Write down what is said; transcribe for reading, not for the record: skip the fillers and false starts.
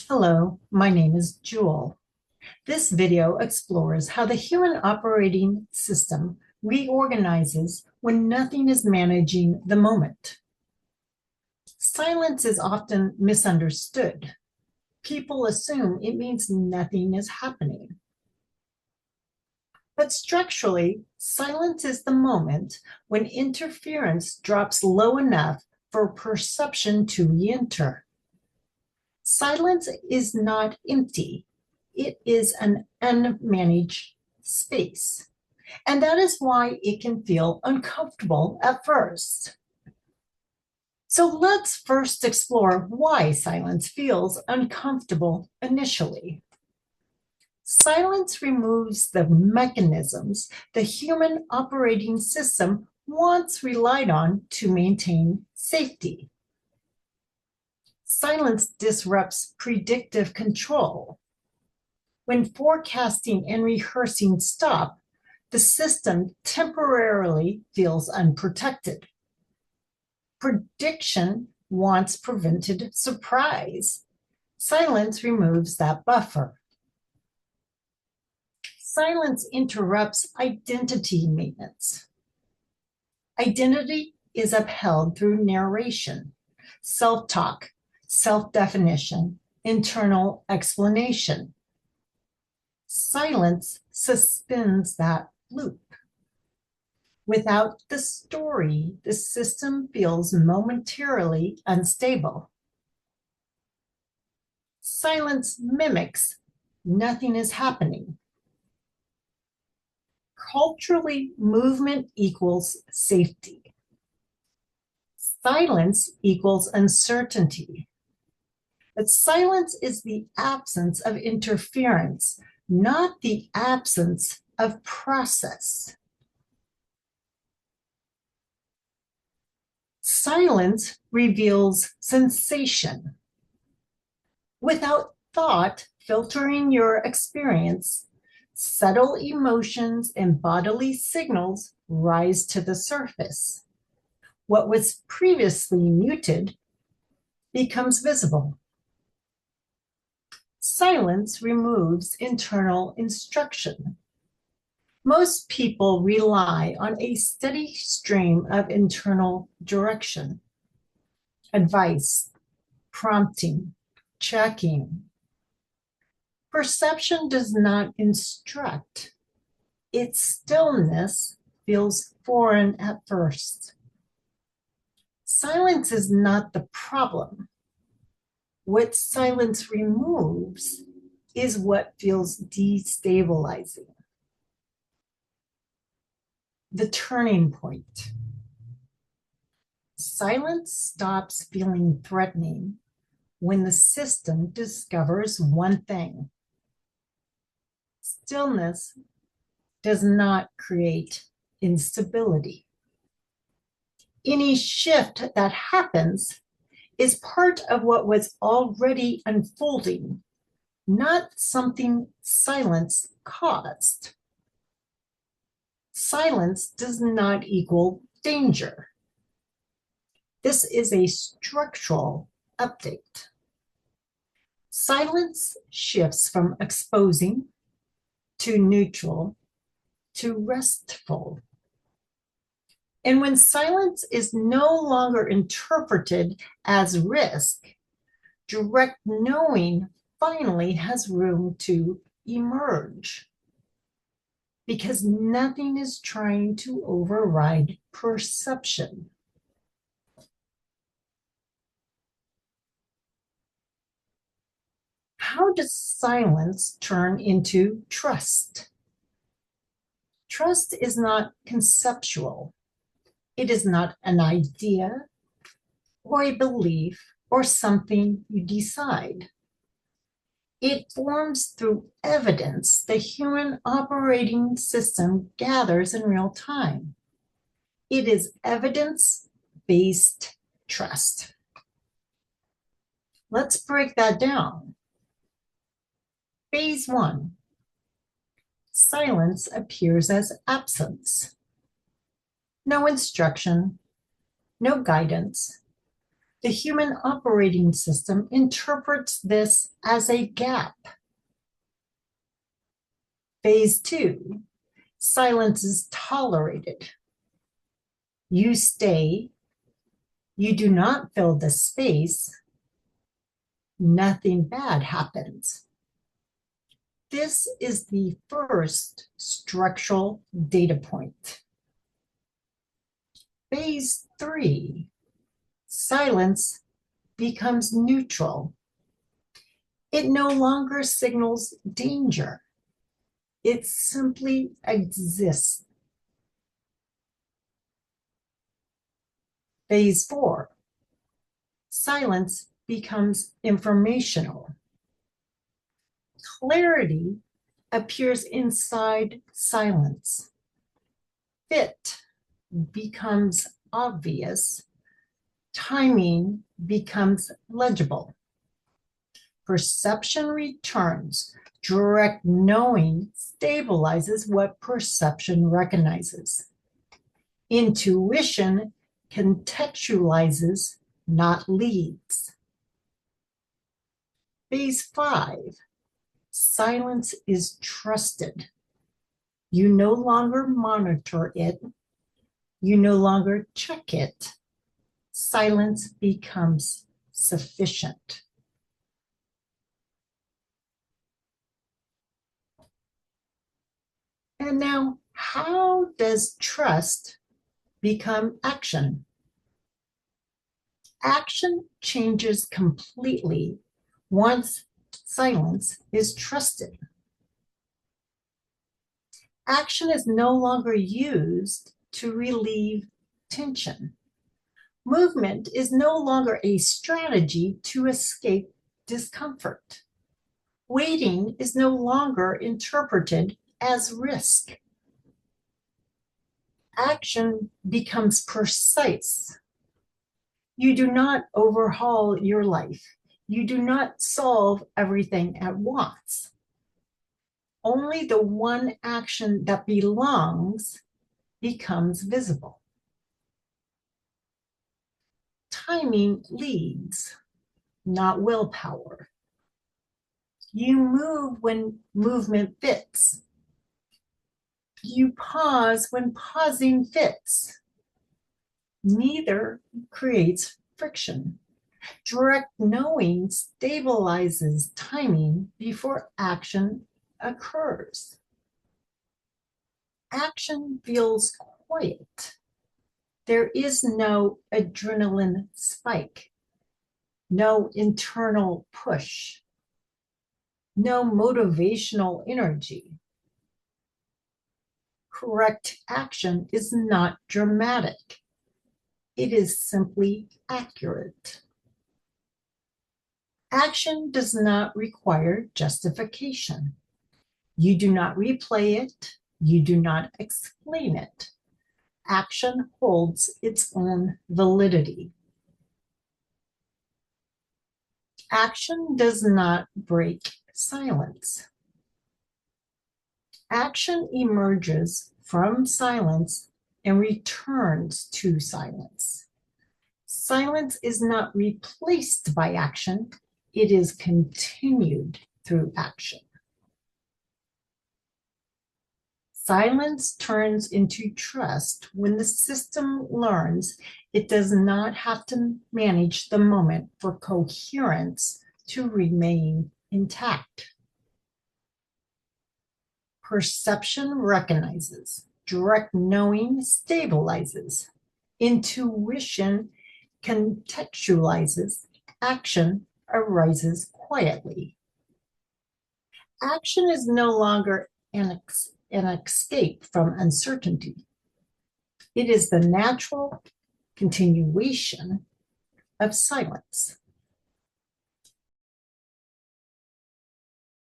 Hello, my name is Jewel. This video explores how the human operating system reorganizes when nothing is managing the moment. Silence is often misunderstood. People assume it means nothing is happening. But structurally, silence is the moment when interference drops low enough for perception to re-enter. Silence is not empty. It is an unmanaged space. And that is why it can feel uncomfortable at first. So let's first explore why silence feels uncomfortable initially. Silence removes the mechanisms the human operating system once relied on to maintain safety. Silence disrupts predictive control. When forecasting and rehearsing stop, the system temporarily feels unprotected. Prediction once prevented surprise. Silence removes that buffer. Silence interrupts identity maintenance. Identity is upheld through narration, self-talk, self-definition, internal explanation. Silence suspends that loop. Without the story, the system feels momentarily unstable. Silence mimics nothing is happening. Culturally, movement equals safety. Silence equals uncertainty. But silence is the absence of interference, not the absence of process. Silence reveals sensation. Without thought filtering your experience, subtle emotions and bodily signals rise to the surface. What was previously muted becomes visible. Silence removes internal instruction. Most people rely on a steady stream of internal direction, advice, prompting, checking. Perception does not instruct. Its stillness feels foreign at first. Silence is not the problem. What silence removes is what feels destabilizing. The turning point. Silence stops feeling threatening when the system discovers one thing. Stillness does not create instability. Any shift that happens is part of what was already unfolding, not something silence caused. Silence does not equal danger. This is a structural update. Silence shifts from exposing to neutral to restful. And when silence is no longer interpreted as risk, direct knowing finally has room to emerge, because nothing is trying to override perception. How does silence turn into trust? Trust is not conceptual. It is not an idea or a belief or something you decide. It forms through evidence the human operating system gathers in real time. It is evidence-based trust. Let's break that down. Phase 1. Silence appears as absence. No instruction, no guidance, The human operating system interprets this as a gap. Phase 2, silence is tolerated. You stay, you do not fill the space, nothing bad happens. This is the first structural data point. Phase 3, silence becomes neutral. It no longer signals danger. It simply exists. Phase 4, silence becomes informational. Clarity appears inside silence. Fit becomes obvious. Timing becomes legible. Perception returns. Direct knowing stabilizes what perception recognizes. Intuition contextualizes, not leads. Phase 5, silence is trusted. You no longer monitor it. You no longer check it. Silence becomes sufficient. And now, how does trust become action? Action changes completely once silence is trusted. Action is no longer used to relieve tension. Movement is no longer a strategy to escape discomfort. Waiting is no longer interpreted as risk. Action becomes precise. You do not overhaul your life. You do not solve everything at once. Only the one action that belongs becomes visible. Timing leads, not willpower. You move when movement fits. You pause when pausing fits. Neither creates friction. Direct knowing stabilizes timing before action occurs. Action feels quiet. There is no adrenaline spike, no internal push, no motivational energy. Correct action is not dramatic. It is simply accurate. Action does not require justification. You do not replay it. You do not explain it. Action holds its own validity. Action does not break silence. Action emerges from silence and returns to silence. Silence is not replaced by action. It is continued through action. Silence turns into trust when the system learns it does not have to manage the moment for coherence to remain intact. Perception recognizes, direct knowing stabilizes, intuition contextualizes, action arises quietly. Action is no longer an escape from uncertainty. It is the natural continuation of silence.